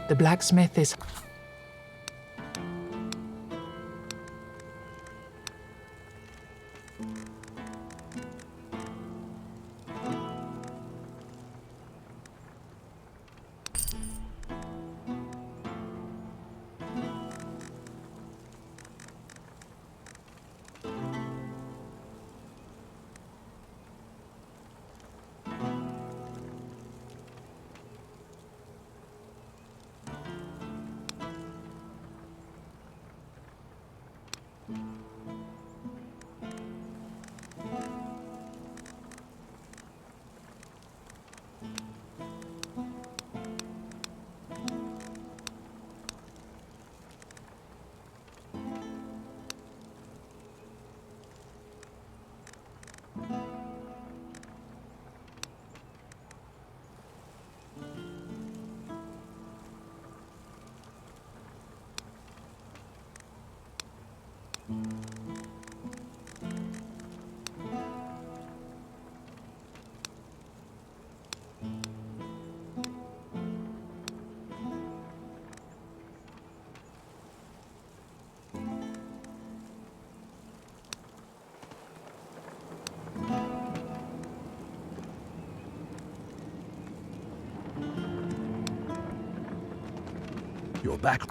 The blacksmith is... You're back.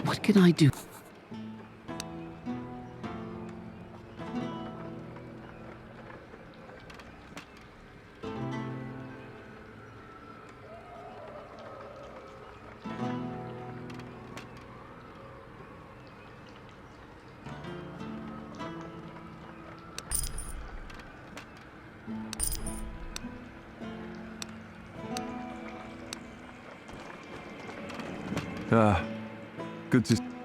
What can I do? Good to...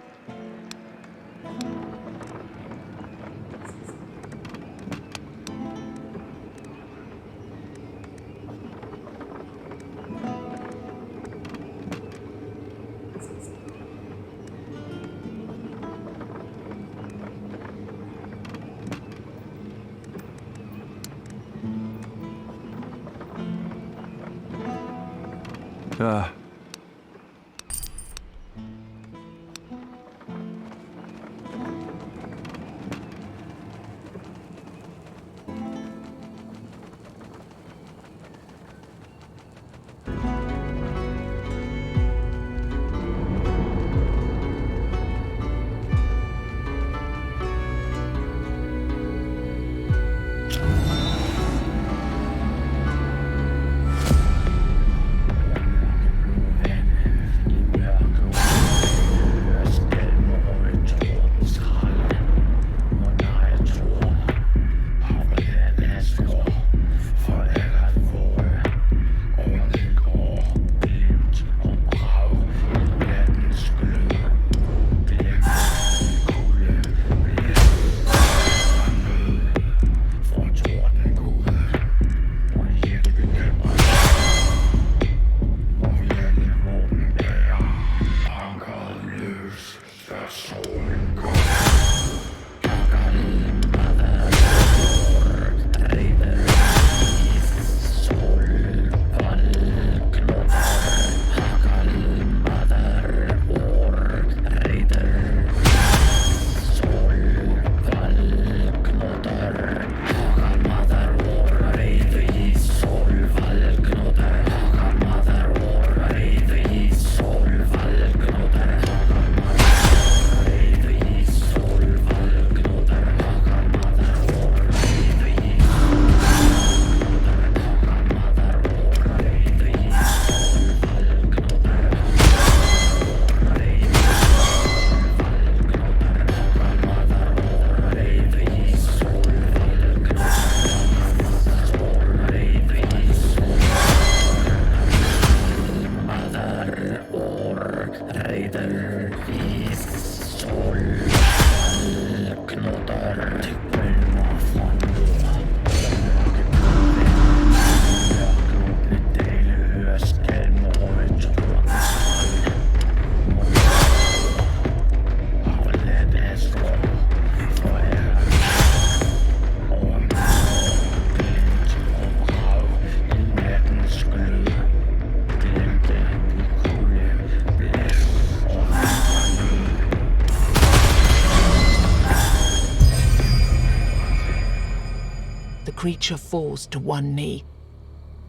creature falls to one knee.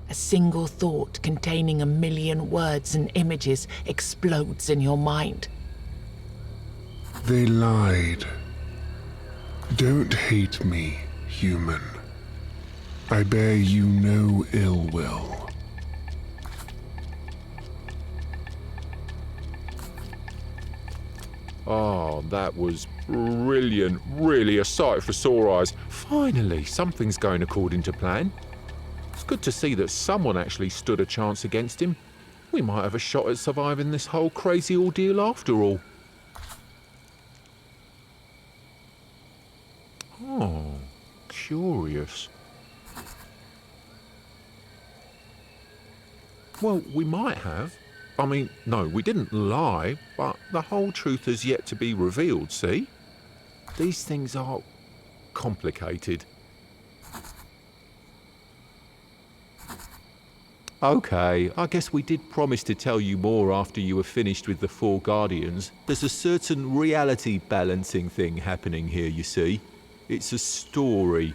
A single thought containing a million words and images explodes in your mind. They lied. Don't hate me, human. I bear you no ill will. Oh, that was brilliant. Really a sight for sore eyes. Finally, something's going according to plan. It's good to see that someone actually stood a chance against him. We might have a shot at surviving this whole crazy ordeal after all. Oh, curious. Well, we might have. I mean, no, we didn't lie, but the whole truth has yet to be revealed, see? These things are complicated. Okay, I guess we did promise to tell you more after you were finished with the 4 Guardians. There's a certain reality balancing thing happening here, you see. It's a story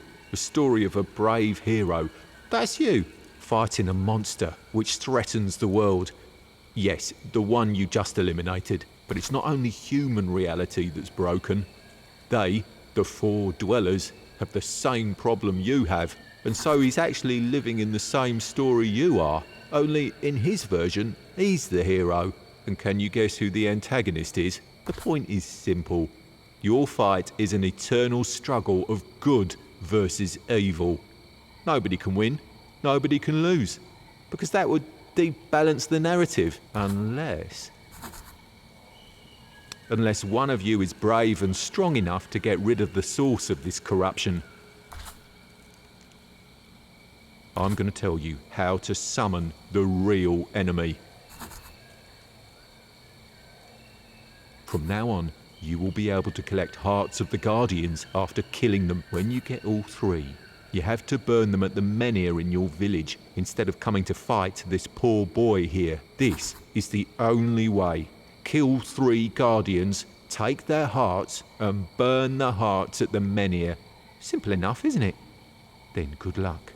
of a brave hero. That's you, fighting a monster which threatens the world. Yes, the one you just eliminated, but it's not only human reality that's broken. They, the 4 dwellers, have the same problem you have, and so he's actually living in the same story you are, only in his version, he's the hero. And can you guess who the antagonist is? The point is simple. Your fight is an eternal struggle of good versus evil. Nobody can win, nobody can lose, because that would debalance the narrative, unless one of you is brave and strong enough to get rid of the source of this corruption. I'm going to tell you how to summon the real enemy. From now on, you will be able to collect hearts of the Guardians after killing them. When you get all 3, you have to burn them at the menhir in your village instead of coming to fight this poor boy here. This is the only way. Kill 3 Guardians, take their hearts, and burn the hearts at the menhir. Simple enough, isn't it? Then good luck.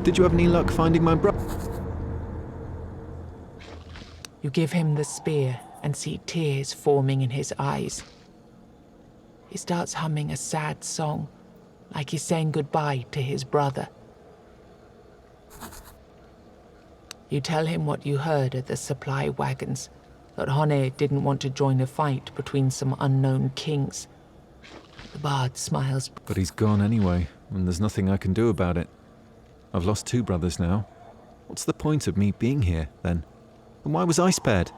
Did you have any luck finding my brother? You give him the spear and see tears forming in his eyes. He starts humming a sad song, like he's saying goodbye to his brother. You tell him what you heard at the supply wagons, that Hone didn't want to join a fight between some unknown kings. The bard smiles. But he's gone anyway, and there's nothing I can do about it. I've lost 2 brothers now. What's the point of me being here, then? And why was I spared?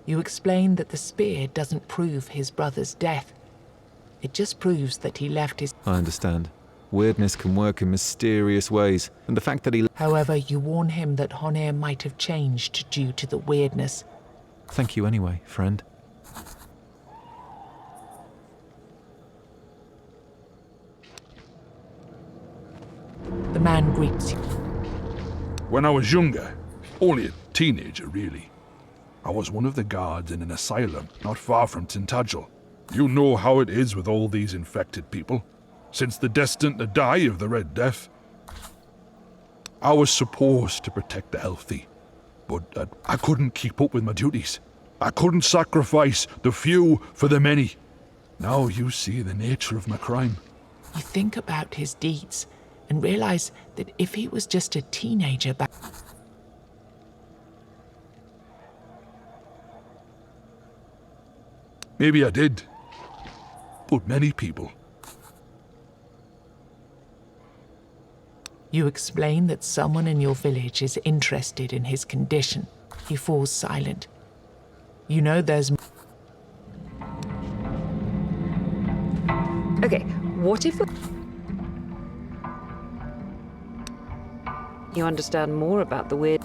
You explain that the spear doesn't prove his brother's death. It just proves that he left his... I understand. Weirdness can work in mysterious ways, and the fact that he... However, you warn him that Hone might have changed due to the weirdness. Thank you anyway, friend. The man greets you. When I was younger, only a teenager really, I was one of the guards in an asylum not far from Tintagel. You know how it is with all these infected people, since they're destined to die of the Red Death. I was supposed to protect the healthy, but I couldn't keep up with my duties. I couldn't sacrifice the few for the many. Now you see the nature of my crime. You think about his deeds and realize that if he was just a teenager back... Maybe I did, but many people. You explain that someone in your village is interested in his condition. He falls silent. You know there's... Okay, what if... You understand more about the weird...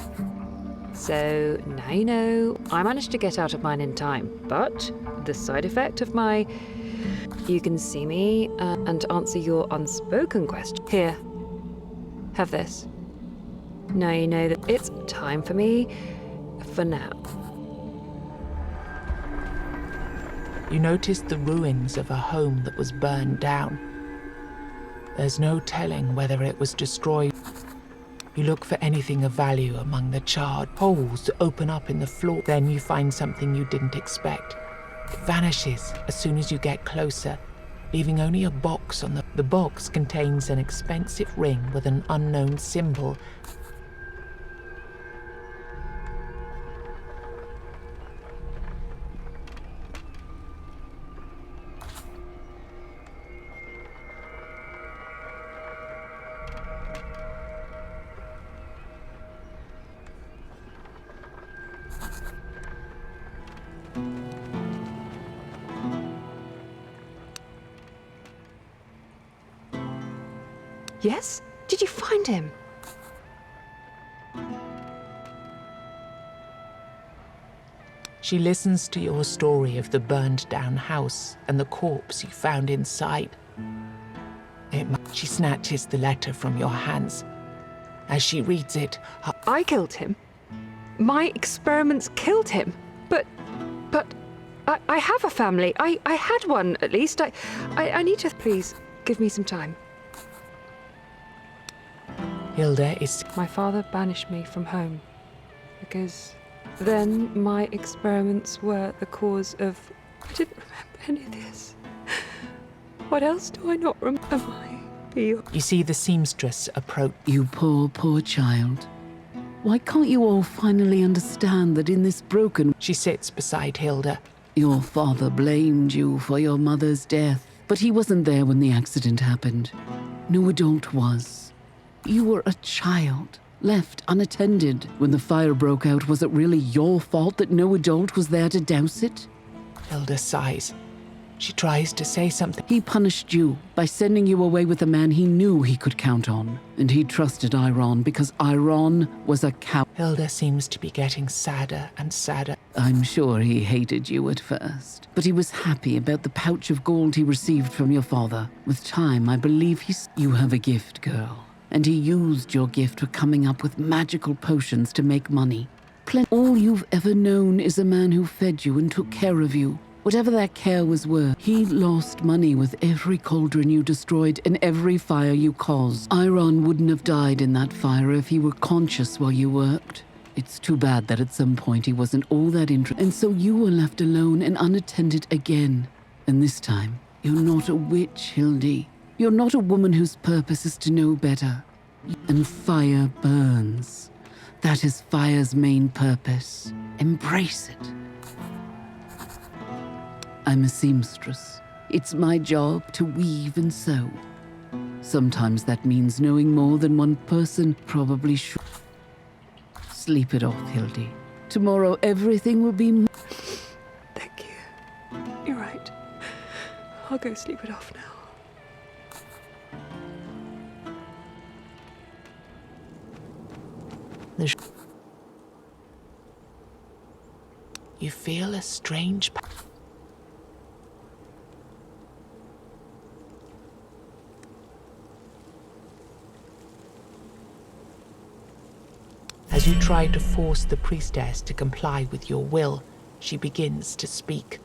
So, now you know, I managed to get out of mine in time, but the side effect of my... You can see me and answer your unspoken question. Here, have this. Now you know that it's time for me, for now. You notice the ruins of a home that was burned down. There's no telling whether it was destroyed. You look for anything of value among the charred. Holes open up in the floor. Then you find something you didn't expect. It vanishes as soon as you get closer, leaving only a box on the... The box contains an expensive ring with an unknown symbol. Yes? Did you find him? She listens to your story of the burned down house and the corpse you found inside. She snatches the letter from your hands. As she reads it, I killed him. My experiments killed him. But I have a family. I had one, at least. I need to... Please, give me some time. Hilda is... My father banished me from home because then my experiments were the cause of... I didn't remember any of this. What else do I not remember? Am I beyond... You see the seamstress approach. You poor, poor child. Why can't you all finally understand that in this broken... She sits beside Hilda. Your father blamed you for your mother's death, but he wasn't there when the accident happened. No adult was. You were a child, left unattended. When the fire broke out, was it really your fault that no adult was there to douse it? Hilda sighs. She tries to say something. He punished you by sending you away with a man he knew he could count on. And he trusted Iron because Iron was a coward. Hilda seems to be getting sadder and sadder. I'm sure he hated you at first, but he was happy about the pouch of gold he received from your father. With time, I believe you have a gift, girl. And he used your gift for coming up with magical potions to make money. All you've ever known is a man who fed you and took care of you. Whatever that care was worth, he lost money with every cauldron you destroyed and every fire you caused. Iron wouldn't have died in that fire if he were conscious while you worked. It's too bad that at some point he wasn't all that interested, and so you were left alone and unattended again. And this time, you're not a witch, Hildy. You're not a woman whose purpose is to know better. And fire burns. That is fire's main purpose. Embrace it. I'm a seamstress. It's my job to weave and sew. Sometimes that means knowing more than one person probably should. Sleep it off, Hildy. Tomorrow everything will be... Thank you. You're right. I'll go sleep it off now. You feel a strange... As you try to force the priestess to comply with your will, she begins to speak.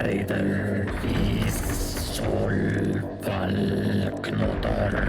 Raider i solvalknoddar.